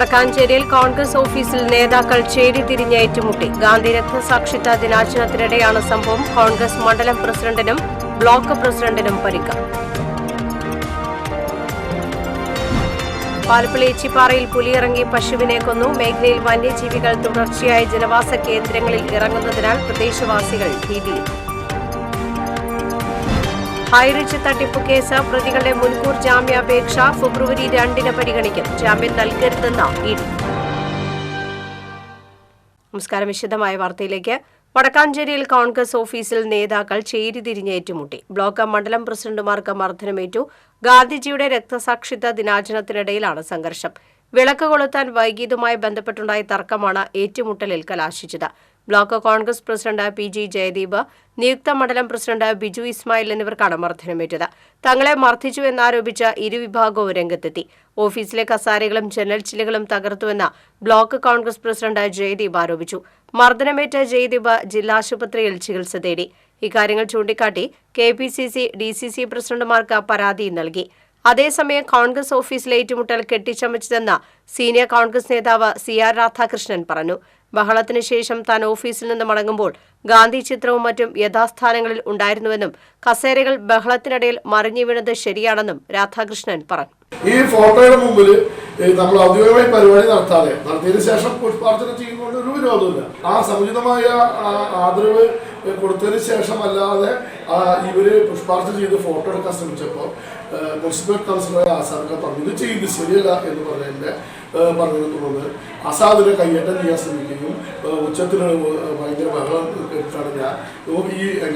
വടക്കാഞ്ചേരിയിൽ കോൺഗ്രസ് ഓഫീസിൽ നേതാക്കൾ ചേരിതിരിഞ്ഞ് ഏറ്റുമുട്ടി. ഗാന്ധി രക്തസാക്ഷിത്വ ദിനാചരണത്തിനിടെയാണ് സംഭവം. കോൺഗ്രസ് മണ്ഡലം പ്രസിഡന്റിനും ബ്ലോക്ക് പ്രസിഡന്റിനും പരിക്ക്. പാലപ്പള്ളി ഏച്ചിപ്പാറയിൽ പുലിയിറങ്ങി പശുവിനെ കൊന്നു. മേഖലയിൽ വന്യജീവികൾ തുടർച്ചയായ ജനവാസ കേന്ദ്രങ്ങളിൽ ഇറങ്ങുന്നതിനാൽ പ്രദേശവാസികൾ ഭീതിയിൽ. ഹൈറിച്ച് തട്ടിപ്പ് കേസ് പ്രതികളുടെ മുൻകൂർ ജാമ്യാപേക്ഷ ഫെബ്രുവരി 2 പരിഗണിക്കും. ജാമ്യം നൽകരുതെന്ന് ഇഡി. നമസ്കാരം. വിശദമായ വാർത്തയിലേക്ക്. വടക്കാഞ്ചേരിയിൽ കോൺഗ്രസ് ഓഫീസിൽ നേതാക്കൾ ചേരിതിരിഞ്ഞ് ഏറ്റുമുട്ടി. ബ്ലോക്ക് മണ്ഡലം പ്രസിഡന്റുമാർക്ക് മർദ്ദനമേറ്റു. ഗാന്ധിജിയുടെ രക്തസാക്ഷിത്വ ദിനാചരണത്തിനിടയിലാണ് സംഘർഷം. വിളക്ക് കൊളുത്താൻ വൈകിയതുമായി ബന്ധപ്പെട്ടുണ്ടായ തർക്കമാണ് ഏറ്റുമുട്ടലിൽ കലാശിച്ചത്. Block Congress president PG Jayadeep, നിയുക്ത മണ്ഡലം പ്രസിഡന്റ് ബിജു ഇസ്മായിൽ എന്നിവർക്കാണ് മർദ്ദനമേറ്റത്. തങ്ങളെ മർദ്ദിച്ചു എന്നാരോപിച്ച് ഇരുവിഭാഗവും രംഗത്തെത്തി. ഓഫീസിലെ കസാരകളും ജനൽ ചില്ലുകളും തകർത്തുവെന്ന് ബ്ലോക്ക് കോൺഗ്രസ് പ്രസിഡന്റ് ജയദീപ് ആരോപിച്ചു. മർദ്ദനമേറ്റ ജയദീപ് ജില്ലാശുപത്രിയിൽ ചികിത്സ തേടി. ഇക്കാര്യങ്ങൾ ചൂണ്ടിക്കാട്ടി KPCC, DCC പ്രസിഡന്റുമാർക്ക് പരാതി നൽകി. അതേസമയം കോൺഗ്രസ് ഓഫീസിലെ ഏറ്റുമുട്ടൽ കെട്ടിച്ചമച്ചതെന്ന് സീനിയർ കോൺഗ്രസ് നേതാവ് CR രാധാകൃഷ്ണൻ പറഞ്ഞു. ബഹളത്തിന് ശേഷം താൻ ഓഫീസിൽ നിന്ന് മടങ്ങുമ്പോൾ ഗാന്ധി ചിത്രവും മറ്റും യഥാസ്ഥാനങ്ങളിൽ ഉണ്ടായിരുന്നുവെന്നും കസേരകൾ ബഹളത്തിനിടയിൽ മറിഞ്ഞു വീണത് ശരിയാണെന്നും രാധാകൃഷ്ണൻ പറഞ്ഞു. ഈ ഫോട്ടോയുടെ മുമ്പിൽ നമ്മൾ ഔദ്യോഗികമായി പരിപാടി നടത്തിയതിനു ശേഷം പുഷ്പാർച്ചന ചെയ്യുന്നതുകൊണ്ട് ഒരു വിരോധമില്ല. ആ സമുചിതമായ ആദരവ് കൊടുത്തതിന് ശേഷം അല്ലാതെ ഇവര് പുഷ്പാർച്ചന ചെയ്ത് ഫോട്ടോ എടുക്കാൻ ശ്രമിച്ചപ്പോൾ മുനിസിപ്പൽ കൗൺസിലറായ ആസാദൊക്കെ പറഞ്ഞു ഇത് ചെയ്യുന്നത് ശരിയല്ല എന്ന് പറഞ്ഞതിന്റെ പറഞ്ഞതിനെ തുടർന്ന് ആസാദിനെ കയ്യേറ്റം ചെയ്യാൻ ശ്രമിക്കുകയും ഉച്ചത്തിന് ഭയങ്കര ബഹളം കേട്ടിട്ടാണ്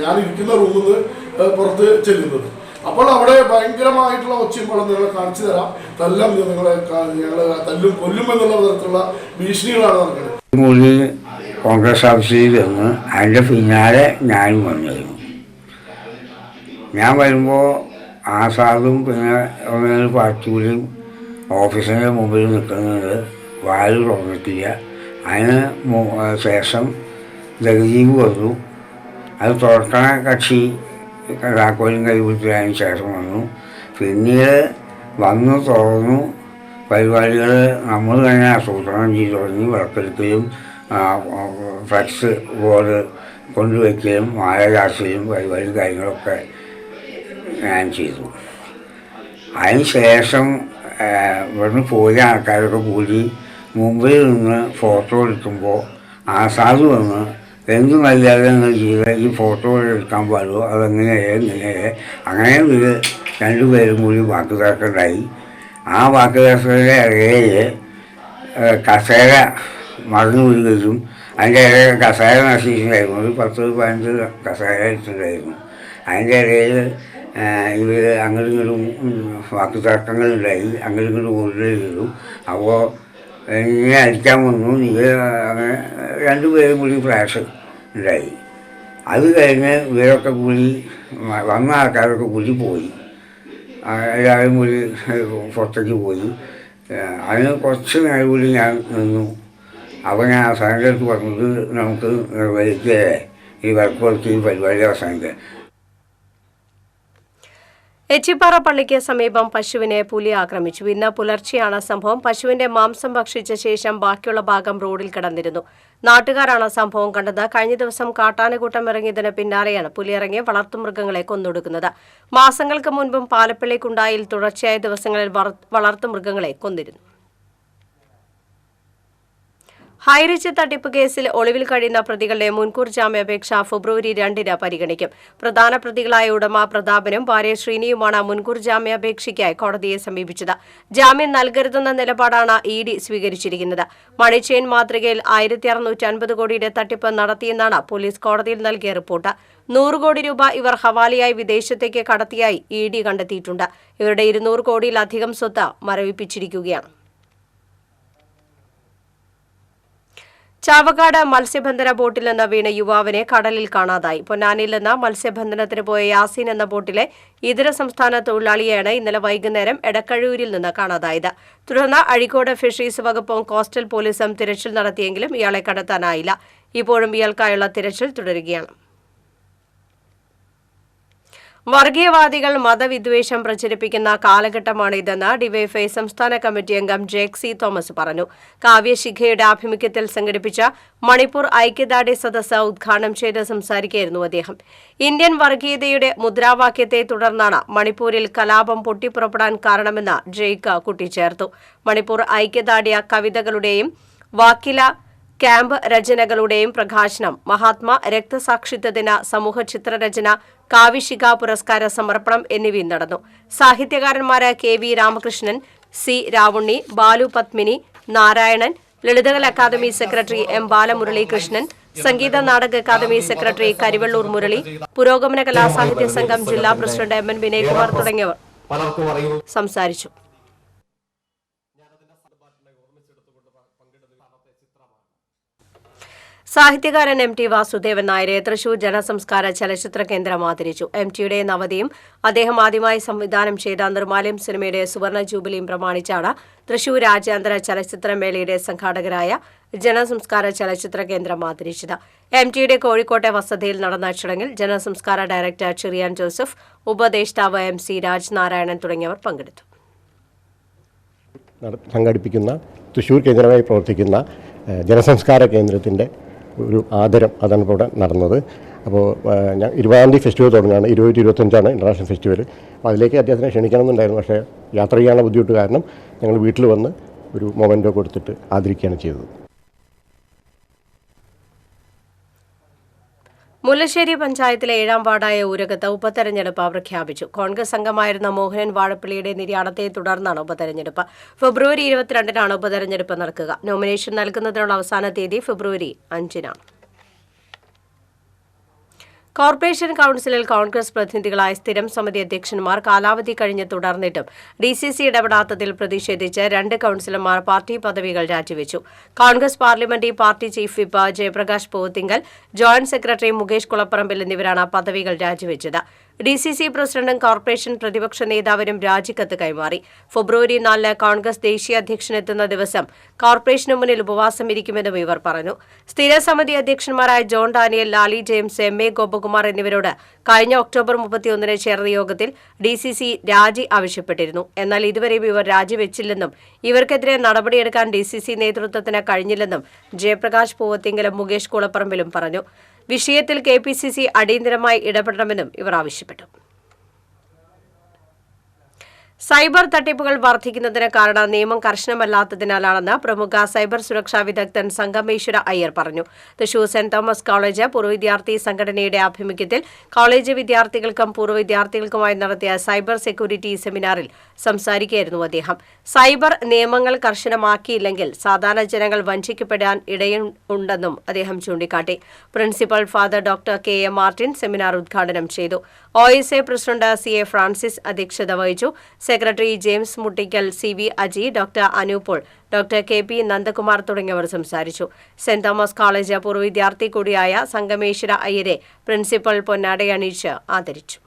ഞാൻ ഇരിക്കുന്ന റൂമിൽ നിന്ന് പുറത്ത് ചെല്ലുന്നത്. അപ്പോൾ അവിടെ ഭയങ്കരമായിട്ടുള്ള ഒച്ചയും നിങ്ങളെ കാണിച്ചു തരാം, തല്ലും നിങ്ങളെ ഞങ്ങൾ തല്ലും കൊല്ലും എന്നുള്ള തരത്തിലുള്ള ഭീഷണികളാണ് നടക്കുന്നത്. കോൺഗ്രസ് ഓഫീസിൽ വന്ന് അതിൻ്റെ പിന്നാലെ ഞാനും വന്നിരുന്നു. ഞാൻ വരുമ്പോൾ ആസാദും പിന്നെ പാർട്ടിയും ഓഫീസിൻ്റെ മുമ്പിൽ നിൽക്കുന്നത് വായു തുറന്നിട്ടില്ല. അതിന് ശേഷം ജഗദീപ് വന്നു. അത് തുറക്കണ കക്ഷി താക്കോലും കൈപിടിച്ചതിന് ശേഷം വന്നു. പിന്നീട് വന്നു തുറന്നു. പരിപാടികൾ നമ്മൾ തന്നെ ആസൂത്രണം ചെയ്ത് തുടങ്ങി. വിളക്കെടുക്കലും ഫ്ലക്സ് ബോർഡ് കൊണ്ടുവയ്ക്കലും മാല ചാർച്ചലും പരിപാടി കാര്യങ്ങളൊക്കെ ഞാൻ ചെയ്തു. അതിന് ശേഷം ഇവിടുന്ന് പോയ ആൾക്കാരൊക്കെ കൂടി മുമ്പിൽ നിന്ന് ഫോട്ടോ എടുക്കുമ്പോൾ ആസാദ് വന്ന് എന്ത് മര്യാദ നിങ്ങൾ ചെയ്ത് ഈ ഫോട്ടോ എടുക്കാൻ പാടുമോ, അതെങ്ങനെയേ അങ്ങനെ ഇത് രണ്ടുപേരും കൂടി വാക്കുതർക്കമുണ്ടായി. ആ വാക്കുതർക്കത്തിൻ്റെ ഇടയിൽ കസേര മറന്നു വീഴുകയും അതിൻ്റെ ഇടയിൽ കസേര നശിച്ചിട്ടുണ്ടായിരുന്നു. ഒരു 10-15 കസേര ഇട്ടിട്ടുണ്ടായിരുന്നു. അതിൻ്റെ ഇടയിൽ ഇവർ അങ്ങോട്ടും ഇങ്ങോട്ടും വാക്കുതർക്കങ്ങളുണ്ടായി. അങ്ങോട്ടും ഇങ്ങോട്ടും ഓടുകയും ചെയ്തു. അപ്പോൾ ഇങ്ങനെ അടിക്കാൻ വന്നു. അങ്ങനെ രണ്ടുപേരും കൂടി ഫ്ലാഷ് ഉണ്ടായി. അത് കഴിഞ്ഞ് ഇവരൊക്കെ കൂടി വന്ന ആൾക്കാരൊക്കെ കൂടി പോയി. എല്ലാവരും കൂടി പുറത്തേക്ക് പോയി. അതിന് കുറച്ച് നേരം കൂടി ഞാൻ നിന്നു. അപ്പോൾ ഞാൻ അവസാനത്തെ അടുത്ത് പറഞ്ഞത് നമുക്ക് നിർവഹിക്കേ ഈ വർക്ക് കൊടുത്ത് ഈ പരിപാടി അവസാനിക്കുക. ഏച്ചിപ്പാറ പള്ളിക്ക് സമീപം പശുവിനെ പുലി ആക്രമിച്ചു. ഇന്ന് പുലർച്ചെയാണ് സംഭവം. പശുവിന്റെ മാംസം ഭക്ഷിച്ച ശേഷം ബാക്കിയുള്ള ഭാഗം റോഡിൽ കിടന്നിരുന്നു. നാട്ടുകാരാണ് സംഭവം കണ്ടത്. കഴിഞ്ഞ ദിവസം കാട്ടാനക്കൂട്ടം ഇറങ്ങിയതിന് പിന്നാലെയാണ് പുലിയിറങ്ങി വളർത്തുമൃഗങ്ങളെ കൊന്നൊടുക്കുന്നത്. മാസങ്ങൾക്ക് മുൻപും പാലപ്പള്ളി കുണ്ടായിൽ തുടർച്ചയായ ദിവസങ്ങളിൽ വളർത്തുമൃഗങ്ങളെ കൊന്നിരുന്നു. ഹൈറിച്ച് തട്ടിപ്പ് കേസിൽ ഒളിവിൽ കഴിയുന്ന പ്രതികളുടെ മുൻകൂർ ജാമ്യാപേക്ഷ ഫെബ്രുവരി 2 പരിഗണിക്കും. പ്രധാന പ്രതികളായ ഉടമ പ്രതാപനും ഭാര്യ ശ്രീനിയുമാണ് മുൻകൂർ ജാമ്യാപേക്ഷയ്ക്കായി കോടതിയെ സമീപിച്ചത്. ജാമ്യം നൽകരുതെന്ന നിലപാടാണ് ED സ്വീകരിച്ചിരിക്കുന്നത്. മണി ചെയിൻ മാതൃകയിൽ 1650 കോടിയുടെ തട്ടിപ്പ് നടത്തിയെന്നാണ് പോലീസ് കോടതിയിൽ നൽകിയ റിപ്പോർട്ട്. 100 കോടി രൂപ ഇവർ ഹവാലയായി വിദേശത്തേക്ക് കടത്തിയായി ED കണ്ടെത്തിയിട്ടുണ്ട്. ഇവരുടെ 200 കോടിയിലധികം സ്വത്ത് മരവിപ്പിച്ചിരിക്കുകയാണ്. ചാവക്കാട് മത്സ്യബന്ധന ബോട്ടിൽ നിന്ന് വീണ യുവാവിനെ കടലിൽ കാണാതായി. പൊന്നാനിയിൽ നിന്ന് മത്സ്യബന്ധനത്തിന് പോയ യാസീൻ എന്ന ബോട്ടിലെ ഇതര സംസ്ഥാന തൊഴിലാളിയെയാണ് ഇന്നലെ വൈകുന്നേരം എടക്കഴൂരിൽ നിന്ന് കാണാതായത്. തുടർന്ന് അഴീക്കോട് ഫിഷറീസ് വകുപ്പും കോസ്റ്റൽ പോലീസും തിരച്ചിൽ നടത്തിയെങ്കിലും ഇയാളെ കണ്ടെത്താനായില്ല. ഇപ്പോഴും ഇയാൾക്കായുള്ള തിരച്ചിൽ തുടരുകയാണ്. വർഗീയവാദികൾ മതവിദ്വേഷം പ്രചരിപ്പിക്കുന്ന കാലഘട്ടമാണിതെന്ന് ഡിവൈഎഫ്ഐ സംസ്ഥാന കമ്മിറ്റി അംഗം ജേക്സി തോമസ് പറഞ്ഞു. കാവ്യശിഖയുടെ ആഭിമുഖ്യത്തിൽ സംഘടിപ്പിച്ച മണിപ്പൂർ ഐക്യദാർഢ്യ സദസ്സ് ഉദ്ഘാടനം ചെയ്ത് സംസാരിക്കുകയായിരുന്നു അദ്ദേഹം. ഇന്ത്യൻ വർഗീയതയുടെ മുദ്രാവാക്യത്തെ തുടർന്നാണ് മണിപ്പൂരിൽ കലാപം പൊട്ടിപ്പുറപ്പെടാൻ കാരണമെന്ന് ജയ്ക്ക് കൂട്ടിച്ചേർത്തു. മണിപ്പൂർ ഐക്യദാർഢ്യ കവിതകളുടെയും വാക്കില ക്യാമ്പ് രചനകളുടെയും പ്രകാശനം, മഹാത്മാ രക്തസാക്ഷിത്വ ദിന സമൂഹ ചിത്രരചന, കാവ്യശിഖ പുരസ്കാര സമർപ്പണം എന്നിവയും നടന്നു. സാഹിത്യകാരന്മാരായ KV Ramakrishnan, C Ravunni, Balu Padmini, Narayanan, Lalithakala academy secretary M Balamuralikrishnan, Sangeetha Nataka academy secretary Karivellur Murali, പുരോഗമന കലാസാഹിത്യ സംഘം ജില്ലാ പ്രസിഡന്റ് MN വിനയ്കുമാർ തുടങ്ങിയവർ സംസാരിച്ചു. സാഹിത്യകാരൻ MT വാസുദേവൻ നായരെ തൃശൂർ ജനസംസ്കാര ചലച്ചിത്ര കേന്ദ്രം ആദരിച്ചു. MTയുടെ നവതിയും അദ്ദേഹം ആദ്യമായി സംവിധാനം ചെയ്ത നിർമാല്യം സിനിമയുടെ സുവർണ ജൂബിലിയും പ്രമാണിച്ചാണ് തൃശൂർ രാജ്യാന്തര ചലച്ചിത്രമേളയുടെ സംഘാടകരായ ജനസംസ്കാര ചലച്ചിത്ര കേന്ദ്രം ആദരിച്ചത്. MTയുടെ കോഴിക്കോട്ടെ വസതിയിൽ നടന്ന ചടങ്ങിൽ ജനസംസ്കാര ഡയറക്ടർ ചെറിയാൻ ജോസഫ്, ഉപദേഷ്ടാവ് MC രാജ്നാരായണൻ തുടങ്ങിയവർ പങ്കെടുത്തു. സംഘടിപ്പിക്കുന്ന തൃശൂർ കേന്ദ്രമായി പ്രവർത്തിക്കുന്ന ജനസംസ്കാര കേന്ദ്രത്തിൻ്റെ ഒരു ആദരം അതാണ് ഇവിടെ നടന്നത്. അപ്പോൾ 20-ാം തീയതി ഫെസ്റ്റിവൽ തുടങ്ങുകയാണ്. 20-25 ഇൻ്റർനാഷണൽ ഫെസ്റ്റിവൽ. അപ്പോൾ അതിലേക്ക് അദ്ദേഹത്തിനെ ക്ഷണിക്കണമെന്നുണ്ടായിരുന്നു. പക്ഷേ യാത്ര ചെയ്യാനുള്ള ബുദ്ധിമുട്ട് കാരണം ഞങ്ങൾ വീട്ടിൽ വന്ന് ഒരു മൊമെൻറ്റോ കൊടുത്തിട്ട് ആദരിക്കുകയാണ് ചെയ്തത്. മുല്ലശ്ശേരി പഞ്ചായത്തിലെ 7ാം വാർഡായ ഊരകത്ത് ഉപതെരഞ്ഞെടുപ്പ് പ്രഖ്യാപിച്ചു. കോൺഗ്രസ് അംഗമായിരുന്ന മോഹനൻ വാഴപ്പള്ളിയുടെ നിര്യാണത്തെ തുടർന്നാണ് ഉപതെരഞ്ഞെടുപ്പ്. ഫെബ്രുവരി 22-നാണ് ഉപതെരഞ്ഞെടുപ്പ് നടക്കുക. നോമിനേഷൻ നൽകുന്നതിനുള്ള അവസാന തീയതി ഫെബ്രുവരി 5-നാണ്. കോർപ്പറേഷൻ കൌൺസിലിൽ കോൺഗ്രസ് പ്രതിനിധികളായ സ്ഥിരം സമിതി അധ്യക്ഷന്മാർ കാലാവധി കഴിഞ്ഞ് തുടർന്നിട്ടും DCC ഇടപെടാത്തതിൽ പ്രതിഷേധിച്ച് 2 കൌൺസിലർമാർ പാർട്ടി പദവികൾ രാജിവെച്ചു. Congress parliamentary party chief whip Jayaprakash Pothinkal, joint secretary Mukesh Kulapparambil എന്നിവരാണ് പദവികൾ രാജിവെച്ചത്. DCC പ്രസിഡന്റും കോർപ്പറേഷൻ പ്രതിപക്ഷ നേതാവിനും രാജിക്കത്ത് കൈമാറി. ഫെബ്രുവരി 4 കോൺഗ്രസ് ദേശീയ അധ്യക്ഷനെത്തുന്ന ദിവസം കോർപ്പറേഷന് മുന്നിൽ ഉപവാസം ഇരിക്കുമെന്നും ഇവർ പറഞ്ഞു. സ്ഥിരസമിതി അധ്യക്ഷന്മാരായ John Daniel, Lali James, MA Gopakumar എന്നിവരോട് കഴിഞ്ഞ ഒക്ടോബർ 31 ചേർന്ന യോഗത്തിൽ DCC രാജി ആവശ്യപ്പെട്ടിരുന്നു. എന്നാൽ ഇതുവരെയും ഇവർ രാജിവെച്ചില്ലെന്നും ഇവർക്കെതിരെ നടപടിയെടുക്കാൻ DCC നേതൃത്വത്തിന് കഴിഞ്ഞില്ലെന്നും ജയപ്രകാശ് പൂവത്തിങ്കലും മുകേഷ് കുളപ്പറമ്പിലും പറഞ്ഞു. വിഷയത്തിൽ KPCC അടിയന്തരമായി ഇടപെടണമെന്നും ഇവർ ആവശ്യപ്പെട്ടു. സൈബർ തട്ടിപ്പുകൾ വർദ്ധിക്കുന്നതിന് കാരണം നിയമം കർശനമല്ലാത്തതിനാലാണെന്ന് പ്രമുഖ സൈബർ സുരക്ഷാ വിദഗ്ധൻ സംഗമേശ്വര അയ്യർ പറഞ്ഞു. തൃശൂർ സെന്റ് തോമസ് കോളേജ് പൂർവ്വ വിദ്യാർത്ഥി സംഘടനയുടെ ആഭിമുഖ്യത്തിൽ കോളേജ് വിദ്യാർത്ഥികൾക്കും പൂർവ്വ വിദ്യാർത്ഥികൾക്കുമായി നടത്തിയ സൈബർ സെക്യൂരിറ്റി സെമിനാറിൽ സംസാരിക്കുകയായിരുന്നു അദ്ദേഹം. സൈബർ നിയമങ്ങൾ കർശനമാക്കിയില്ലെങ്കിൽ സാധാരണ ജനങ്ങൾ വഞ്ചിക്കപ്പെടാൻ ഇടയുണ്ടെന്നും അദ്ദേഹം ചൂണ്ടിക്കാട്ടി. Principal father doctor KA Martin seminar ഉദ്ഘാടനം ചെയ്തു. OSA പ്രസിഡന്റ് CA ഫ്രാൻസിസ് അധ്യക്ഷത വഹിച്ചു. Secretary James Muttikkal, CV Aji, doctor Anupol, doctor KP Nandakumar തുടങ്ങിയവർ സംസാരിച്ചു. സെന്റ് തോമസ് കോളേജ് പൂർവ്വ വിദ്യാർത്ഥി കൂടിയായ സംഗമേശ്വര അയ്യരെ പ്രിൻസിപ്പൽ പൊന്നാടയണിയിച്ച് ആദരിച്ചു.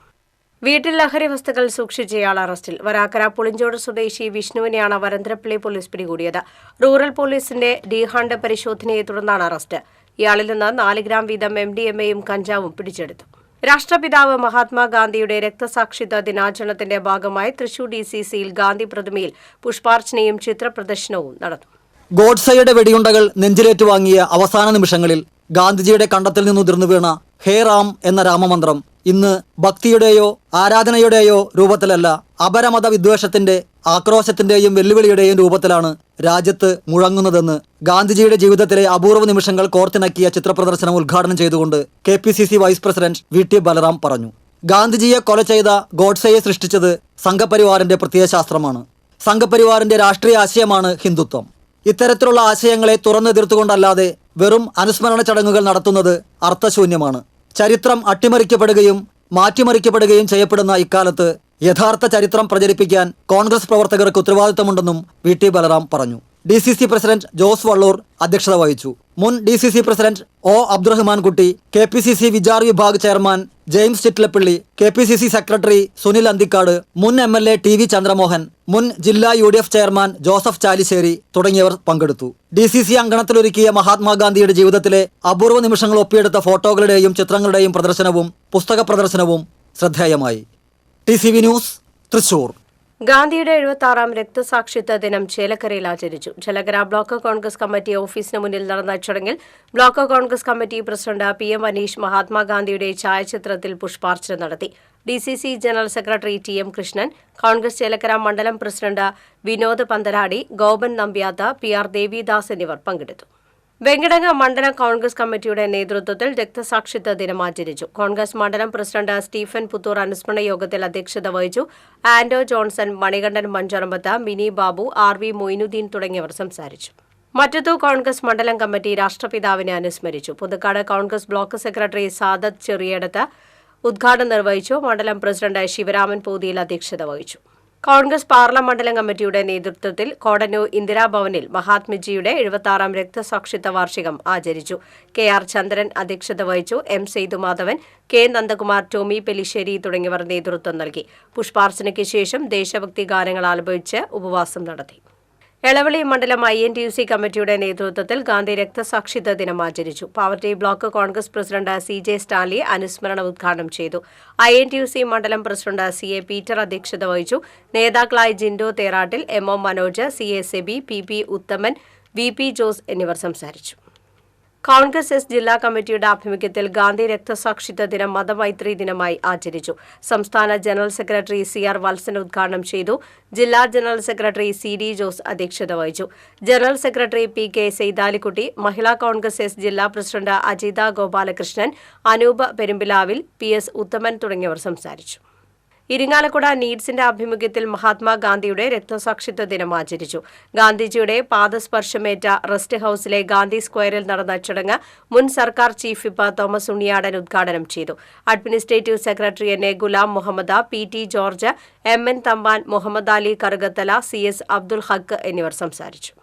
വീട്ടിൽ ലഹരി വസ്തുക്കൾ സൂക്ഷിച്ചയാൾ അറസ്റ്റിൽ. വരാക്കര പുളിഞ്ചോട് സ്വദേശി വിഷ്ണുവിനെയാണ് വരന്തരപ്പള്ളി പോലീസ് പിടികൂടിയത്. റൂറൽ പോലീസിന്റെ ഡി-ഹാണ്ട് പരിശോധനയെ തുടർന്നാണ് അറസ്റ്റ്. ഇയാളിൽ നിന്ന് 4 ഗ്രാം വീതം MDMA-യും കഞ്ചാവും പിടിച്ചെടുത്തു. രാഷ്ട്രപിതാവ് മഹാത്മാഗാന്ധിയുടെ രക്തസാക്ഷിത്വ ദിനാചരണത്തിന്റെ ഭാഗമായി തൃശൂർ DCC-യിൽ ഗാന്ധി പ്രതിമയിൽ പുഷ്പാർച്ചനയും ചിത്രപ്രദർശനവും നടന്നു. ഗോഡ്സെയുടെ വെടിയുണ്ടകൾ നെഞ്ചിലേറ്റുവാങ്ങിയ അവസാന നിമിഷങ്ങളിൽ ഗാന്ധിജിയുടെ കണ്ടത്തിൽ നിന്നുതിർന്നു വീണ ഹേ റാം എന്ന രാമമന്ത്രം ഇന്ന് ഭക്തിയുടെയോ ആരാധനയുടെയോ രൂപത്തിലല്ല, അപരമത വിദ്വേഷത്തിന്റെ, ആക്രോശത്തിന്റെയും വെല്ലുവിളിയുടെയും രൂപത്തിലാണ് രാജ്യത്ത് മുഴങ്ങുന്നതെന്ന് ഗാന്ധിജിയുടെ ജീവിതത്തിലെ അപൂർവ നിമിഷങ്ങൾ കോർത്തിണക്കിയ ചിത്രപ്രദർശനം ഉദ്ഘാടനം ചെയ്തുകൊണ്ട് KPCC vice president VT Balram പറഞ്ഞു. ഗാന്ധിജിയെ കൊല ചെയ്ത ഗോഡ്സെയെ സൃഷ്ടിച്ചത് സംഘപരിവാറിന്റെ പ്രത്യയശാസ്ത്രമാണ്. സംഘപരിവാറിന്റെ രാഷ്ട്രീയ ആശയമാണ് ഹിന്ദുത്വം. ഇത്തരത്തിലുള്ള ആശയങ്ങളെ തുറന്നെതിർത്തുകൊണ്ടല്ലാതെ വെറും അനുസ്മരണ ചടങ്ങുകൾ നടത്തുന്നത് അർത്ഥശൂന്യമാണ്. ചരിത്രം അട്ടിമറിക്കപ്പെടുകയും മാറ്റിമറിക്കപ്പെടുകയും ചെയ്യപ്പെടുന്ന ഇക്കാലത്ത് യഥാർത്ഥ ചരിത്രം പ്രചരിപ്പിക്കാൻ കോൺഗ്രസ് പ്രവർത്തകർക്ക് ഉത്തരവാദിത്തമുണ്ടെന്നും VT ബലറാം പറഞ്ഞു. DCC പ്രസിഡന്റ് ജോസ് വള്ളൂർ അധ്യക്ഷത വഹിച്ചു. മുൻ DCC president O Abdurahman Kutty, KPCC Vichar Vibhag chairman James Chittilappally, KPCC secretary Sunil Anthikad, മുൻ MLA TV ചന്ദ്രമോഹൻ, മുൻ ജില്ലാ UDF ചെയർമാൻ ജോസഫ് ചാലിശ്ശേരി തുടങ്ങിയവർ പങ്കെടുത്തു. DCC അങ്കണത്തിലൊരുക്കിയ മഹാത്മാഗാന്ധിയുടെ ജീവിതത്തിലെ അപൂർവ നിമിഷങ്ങൾ ഒപ്പിയെടുത്ത ഫോട്ടോകളുടെയും ചിത്രങ്ങളുടെയും പ്രദർശനവും പുസ്തക പ്രദർശനവും ശ്രദ്ധേയമായി. TCV news, Thrissur. ഗാന്ധിയുടെ 76-ാം രക്തസാക്ഷിത്വ ദിനം ചേലക്കരയിൽ ആചരിച്ചു. ചേലക്കര ബ്ലോക്ക് കോൺഗ്രസ് കമ്മിറ്റി ഓഫീസിന് മുന്നിൽ നടന്ന ചടങ്ങിൽ block Congress committee president PM Aneesh മഹാത്മാഗാന്ധിയുടെ ഛായാചിത്രത്തിൽ പുഷ്പാർച്ചന നടത്തി. DCC general secretary TM Krishnan, Congress Chelakkara മണ്ഡലം പ്രസിഡന്റ് വിനോദ് പന്തലാടി, ഗോപൻ നമ്പ്യാത്ത, PR ദേവിദാസ് എന്നിവർ പങ്കെടുത്തു. വെങ്കിടങ്ങ മണ്ഡലം കോൺഗ്രസ് കമ്മിറ്റിയുടെ നേതൃത്വത്തിൽ രക്തസാക്ഷിത്വ ദിനം ആചരിച്ചു. കോൺഗ്രസ് മണ്ഡലം പ്രസിഡന്റ് സ്റ്റീഫൻ പുത്തൂർ അനുസ്മരണ യോഗത്തിൽ അധ്യക്ഷത വഹിച്ചു. Anto Johnson, Manikandan Mancharambath, mini Babu, RV Moinuddin തുടങ്ങിയവർ സംസാരിച്ചു. മറ്റത്തു കോൺഗ്രസ് മണ്ഡലം കമ്മിറ്റി രാഷ്ട്രപിതാവിനെ അനുസ്മരിച്ചു. പുതുക്കാട് കോൺഗ്രസ് ബ്ലോക്ക് സെക്രട്ടറി സാദത്ത് ചെറിയടത്ത് ഉദ്ഘാടനം നിർവഹിച്ചു. മണ്ഡലം പ്രസിഡന്റ് ശിവരാമൻ പോതിയിൽ അധ്യക്ഷത വഹിച്ചു. കോൺഗ്രസ് പാർലമെന്റ് മണ്ഡലം കമ്മിറ്റിയുടെ നേതൃത്വത്തിൽ കോടന്നൂർ ഇന്ദിരാഭവനിൽ മഹാത്മജിയുടെ 76-ാം രക്തസാക്ഷിത്വ വാർഷികം ആചരിച്ചു. KR ചന്ദ്രൻ അധ്യക്ഷത വഹിച്ചു. M സേതുമാധവൻ, K നന്ദകുമാർ, ടോമി പെലിശ്ശേരി തുടങ്ങിയവർ നേതൃത്വം നൽകി. പുഷ്പാർച്ചനയ്ക്ക് ശേഷം ദേശഭക്തി ഗാനങ്ങൾ ആലപിച്ച് ഉപവാസം നടത്തി. എളവള്ളി മണ്ഡലം INTUC കമ്മിറ്റിയുടെ നേതൃത്വത്തിൽ ഗാന്ധി രക്തസാക്ഷിത്വ ദിനം ആചരിച്ചു. Pavaratty block Congress president CJ Stanley അനുസ്മരണം ഉദ്ഘാടനം ചെയ്തു. INTUC മണ്ഡലം പ്രസിഡന്റ് CA പീറ്റർ അധ്യക്ഷത വഹിച്ചു. നേതാക്കളായി Jinto Therattil, MO Manoj, CA SEBI, PP ഉത്തമൻ, VP ജോസ് എന്നിവർ സംസാരിച്ചു. കോൺഗ്രസ് എസ് ജില്ലാ കമ്മിറ്റിയുടെ ആഭിമുഖ്യത്തിൽ ഗാന്ധി രക്തസാക്ഷിത്വ ദിനം മതമൈത്രി ദിനമായി ആചരിച്ചു. സംസ്ഥാന ജനറൽ സെക്രട്ടറി CR വത്സൻ ഉദ്ഘാടനം ചെയ്തു. ജില്ലാ ജനറൽ സെക്രട്ടറി CD ജോസ് അധ്യക്ഷത വഹിച്ചു. ജനറൽ സെക്രട്ടറി PK സെയ്താലിക്കുട്ടി, മഹിളാ കോൺഗ്രസ് എസ് ജില്ലാ പ്രസിഡന്റ് അജിത ഗോപാലകൃഷ്ണൻ, അനൂപ് പെരുമ്പിലാവിൽ, PS ഉത്തമൻ തുടങ്ങിയവർ സംസാരിച്ചു. ഇരിങ്ങാലക്കുട നീഡ്സിന്റെ ആഭിമുഖ്യത്തിൽ മഹാത്മാഗാന്ധിയുടെ രക്തസാക്ഷിത്വ ദിനം ആചരിച്ചു. ഗാന്ധിജിയുടെ പാദസ്പർശമേറ്റ റെസ്റ്റ് ഹൌസിലെ ഗാന്ധി സ്ക്വയറിൽ നടന്ന ചടങ്ങ് മുൻ സർക്കാർ ചീഫ് വിപ്പ് തോമസ് ഉണ്ണിയാടൻ ഉദ്ഘാടനം ചെയ്തു. Administrative secretary NA Ghulam Muhammad, PT George, MN Thampan, Muhammad Ali Karukathala, CS Abdul Haq എന്നിവർ സംസാരിച്ചു.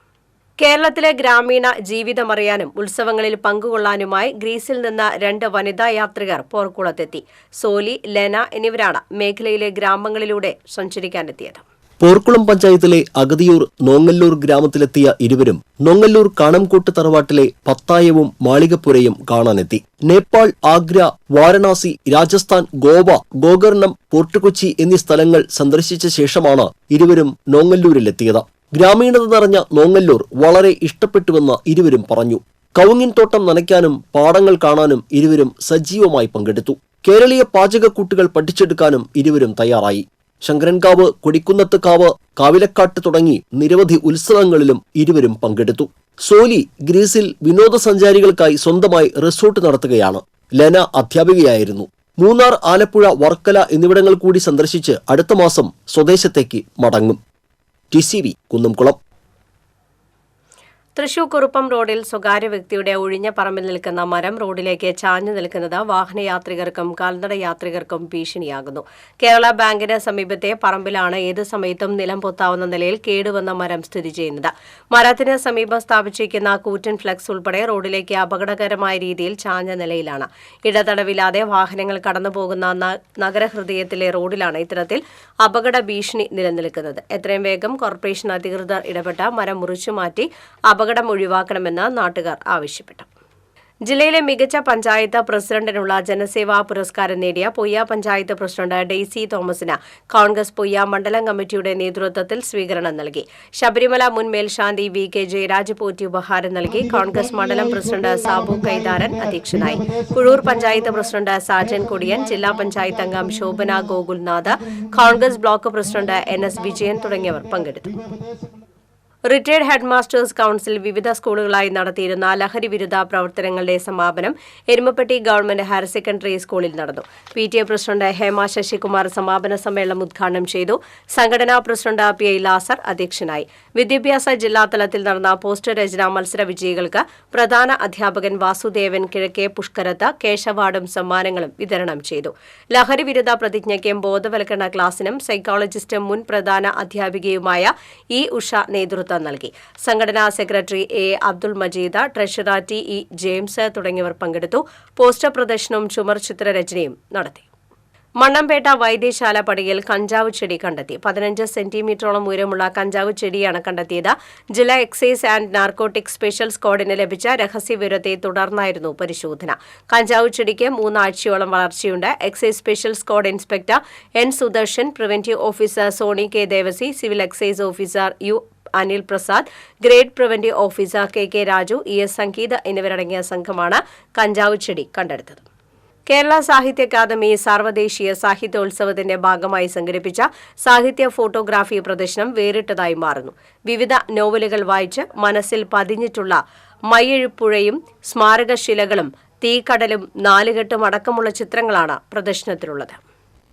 കേരളത്തിലെ ഗ്രാമീണ ജീവിതമറിയാനും ഉത്സവങ്ങളിൽ പങ്കുകൊള്ളാനുമായി ഗ്രീസിൽ നിന്ന് 2 വനിതാ യാത്രികർ പോർക്കുളത്തെത്തി. സോലി, ലെന എന്നിവരാണ് മേഖലയിലെ ഗ്രാമങ്ങളിലൂടെ സഞ്ചരിക്കാനെത്തിയത്. പോർക്കുളം പഞ്ചായത്തിലെ അഗതിയൂർ നോങ്ങല്ലൂർ ഗ്രാമത്തിലെത്തിയ ഇരുവരും നോങ്ങല്ലൂർ കാണംകൂട്ട് തറവാട്ടിലെ പത്തായവും മാളികപ്പുരയും കാണാനെത്തി. നേപ്പാൾ, ആഗ്ര, വാരണാസി, രാജസ്ഥാൻ, ഗോവ, ഗോകർണം, ഫോർട്ട് കൊച്ചി എന്നീ സ്ഥലങ്ങൾ സന്ദർശിച്ച ശേഷമാണ് ഇരുവരും നോങ്ങല്ലൂരിലെത്തിയത്. ഗ്രാമീണത നിറഞ്ഞ നോങ്ങല്ലൂർ വളരെ ഇഷ്ടപ്പെട്ടുവെന്ന് ഇരുവരും പറഞ്ഞു. കവുങ്ങിൻ തോട്ടം നനയ്ക്കാനും പാടങ്ങൾ കാണാനും ഇരുവരും സജീവമായി പങ്കെടുത്തു. കേരളീയ പാചകക്കൂട്ടുകൾ പഠിച്ചെടുക്കാനും ഇരുവരും തയ്യാറായി. ശങ്കരൻകാവ്, കൊടിക്കുന്നത്ത് കാവ്, കാവിലക്കാട്ട് തുടങ്ങി നിരവധി ഉത്സവങ്ങളിലും ഇരുവരും പങ്കെടുത്തു. സോലി ഗ്രീസിൽ വിനോദസഞ്ചാരികൾക്കായി സ്വന്തമായി റിസോർട്ട് നടത്തുകയാണ്. ലെന അധ്യാപികയായിരുന്നു. മൂന്നാർ, ആലപ്പുഴ, വർക്കല എന്നിവിടങ്ങൾ കൂടി സന്ദർശിച്ച് അടുത്ത മാസം സ്വദേശത്തേക്ക് മടങ്ങും. TCV കുന്നംകുളം. തൃശൂർ കുറുപ്പം റോഡിൽ സ്വകാര്യ വ്യക്തിയുടെ ഒഴിഞ്ഞ പറമ്പിൽ നിൽക്കുന്ന മരം റോഡിലേക്ക് ചാഞ്ഞു നിൽക്കുന്നത് വാഹനയാത്രികർക്കും കാൽനട യാത്രികർക്കും ഭീഷണിയാകുന്നു. കേരള ബാങ്കിന് സമീപത്തെ പറമ്പിലാണ് ഏതു സമയത്തും നിലം പൊത്താവുന്ന നിലയിൽ കേടുവന്ന മരം സ്ഥിതി ചെയ്യുന്നത്. മരത്തിന് സമീപം സ്ഥാപിച്ചിരിക്കുന്ന കൂറ്റൻ ഫ്ലക്സ് ഉൾപ്പെടെ റോഡിലേക്ക് അപകടകരമായ രീതിയിൽ ചാഞ്ഞ നിലയിലാണ്. ഇടതടവില്ലാതെ വാഹനങ്ങൾ കടന്നുപോകുന്ന നഗരഹൃദയത്തിലെ റോഡിലാണ് ഇത്തരത്തിൽ അപകട ഭീഷണി നിലനിൽക്കുന്നത്. എത്രയും വേഗം കോർപ്പറേഷൻ അധികൃതർ ഇടപെട്ട മരം മുറിച്ചുമാറ്റി അപകടം ഒഴിവാക്കണമെന്ന് നാട്ടുകാർ ആവശ്യപ്പെട്ടു. ജില്ലയിലെ മികച്ച പഞ്ചായത്ത് പ്രസിഡന്റിനുള്ള ജനസേവാ പുരസ്കാരം നേടിയ പൊയ്യ പഞ്ചായത്ത് പ്രസിഡന്റ് ഡെയ്സി തോമസിന് കോൺഗ്രസ് പൊയ്യ മണ്ഡലം കമ്മിറ്റിയുടെ നേതൃത്വത്തിൽ സ്വീകരണം നൽകി. ശബരിമല മുൻ മേൽശാന്തി VK ജയരാജ് പോറ്റി ഉപഹാരം നൽകി. കോൺഗ്രസ് മണ്ഡലം പ്രസിഡന്റ് സാബു കൈതാരൻ അധ്യക്ഷനായി. കുഴൂർ പഞ്ചായത്ത് പ്രസിഡന്റ് സാജൻ കൊടിയൻ, ജില്ലാ പഞ്ചായത്ത് അംഗം Shobhana Gokulnath, Congress block president NS Vijayan തുടങ്ങിയവർ പങ്കെടുത്തു. റിട്ടയർഡ് ഹെഡ് മാസ്റ്റേഴ്സ് കൌൺസിൽ വിവിധ സ്കൂളുകളായി നടത്തിയിരുന്ന ലഹരി വിരുദ്ധ പ്രവർത്തനങ്ങളുടെ സമാപനം എരുമപ്പെട്ടി ഗവൺമെന്റ് ഹയർ സെക്കൻഡറി സ്കൂളിൽ നടന്നു. PTA പ്രസിഡന്റ് ഹേമ ശശികുമാർ സമാപന സമ്മേളനം ഉദ്ഘാടനം ചെയ്തു. സംഘടനാ പ്രസിഡന്റ് PI ലാസർ അധ്യക്ഷനായി. വിദ്യാഭ്യാസ ജില്ലാതലത്തിൽ നടന്ന പോസ്റ്റർ രചനാ മത്സര വിജയികൾക്ക് പ്രധാന അധ്യാപകൻ വാസുദേവൻ കിഴക്കേ പുഷ്കരത്ത് കേശ് അവാർഡും സമ്മാനങ്ങളും വിതരണം ചെയ്തു. ലഹരി വിരുദ്ധ പ്രതിജ്ഞയ്ക്കും ബോധവൽക്കരണ ക്ലാസിനും സൈക്കോളജിസ്റ്റും മുൻ പ്രധാന അധ്യാപികയുമായ E ഉഷ നേതൃത്വം നൽകി. സംഘടനാ secretary A Abdul Majeed, treasurer TE James തുടങ്ങിയവർ പങ്കെടുത്തു. പോസ്റ്റർ പ്രദർശനവും ചുമർ ചിത്രരചനയും നടത്തി. മണ്ണമ്പേട്ട വൈദ്യശാല പടിയിൽ കഞ്ചാവ് ചെടി കണ്ടെത്തി. 15 സെന്റിമീറ്ററോളം ഉയരമുള്ള കഞ്ചാവ് ചെടിയാണ് കണ്ടെത്തിയത്. ജില്ലാ എക്സൈസ് ആൻഡ് നാർക്കോട്ടിക് സ്പെഷ്യൽ സ്ക്വാഡിന് ലഭിച്ച രഹസ്യവിവരത്തെ തുടർന്നായിരുന്നു പരിശോധന. കഞ്ചാവ് ചെടിക്ക് 3 ആഴ്ചയോളം വളർച്ചയുണ്ട്. Excise special squad inspector N Sudarshan, preventive officer Soni K Devasi, civil excise officer U Anil Prasad, grade preventive officer K Raju, ES Sangeetha എന്നിവരടങ്ങിയ സംഘമാണ് കഞ്ചാവ് ചെടി കണ്ടെടുത്തത്. കേരള സാഹിത്യ അക്കാദമി സാർവദേശീയ സാഹിത്യോത്സവത്തിന്റെ ഭാഗമായി സംഘടിപ്പിച്ച സാഹിത്യ ഫോട്ടോഗ്രാഫി പ്രദർശനം വേറിട്ടതായി മാറുന്നു. വിവിധ നോവലുകൾ വായിച്ച് മനസ്സിൽ പതിഞ്ഞിട്ടുള്ള മയ്യഴിപ്പുഴയും സ്മാരകശിലകളും തീക്കടലും നാലുകെട്ടും അടക്കമുള്ള ചിത്രങ്ങളാണ് പ്രദർശനത്തിലുള്ളത്.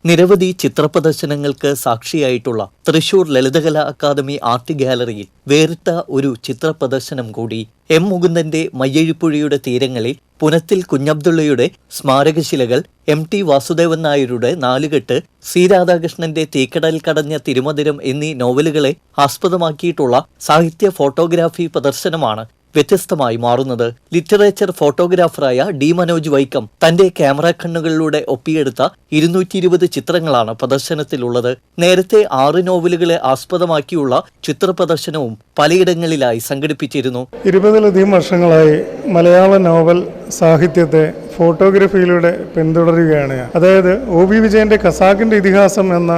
നിരവധി ചിത്രപ്രദർശനങ്ങൾക്ക് സാക്ഷിയായിട്ടുള്ള തൃശൂർ ലളിതകലാ അക്കാദമി ആർട്ട് ഗാലറിയിൽ വേറിട്ട ഒരു ചിത്രപ്രദർശനം കൂടി. M. മുകുന്ദന്റെ മയ്യഴിപ്പുഴയുടെ തീരങ്ങളിൽ പുനത്തിൽ കുഞ്ഞബ്ദുള്ളയുടെ സ്മാരകശിലകൾ, MT വാസുദേവൻ നായരുടെ നാലുകെട്ട്, C. രാധാകൃഷ്ണന്റെ തീക്കടൽ കടഞ്ഞ തിരുമധുരം എന്നീ നോവലുകളെ ആസ്പദമാക്കിയിട്ടുള്ള സാഹിത്യ ഫോട്ടോഗ്രാഫി പ്രദർശനമാണ് വ്യത്യസ്തമായി മാറുന്നത്. ലിറ്ററേച്ചർ ഫോട്ടോഗ്രാഫറായ D. മനോജ് വൈക്കം തന്റെ ക്യാമറ കണ്ണുകളിലൂടെ ഒപ്പിയെടുത്ത 220 ചിത്രങ്ങളാണ് പ്രദർശനത്തിലുള്ളത്. നേരത്തെ 6 നോവലുകളെ ആസ്പദമാക്കിയുള്ള ചിത്രപ്രദർശനവും പലയിടങ്ങളിലായി സംഘടിപ്പിച്ചിരുന്നു. 20ലധികം വർഷങ്ങളായി മലയാള നോവൽ സാഹിത്യത്തെ ഫോട്ടോഗ്രാഫിയിലൂടെ പിന്തുടരുകയാണ് ഞാൻ. അതായത് OB വിജയന്റെ ഖസാക്കിന്റെ ഇതിഹാസം എന്ന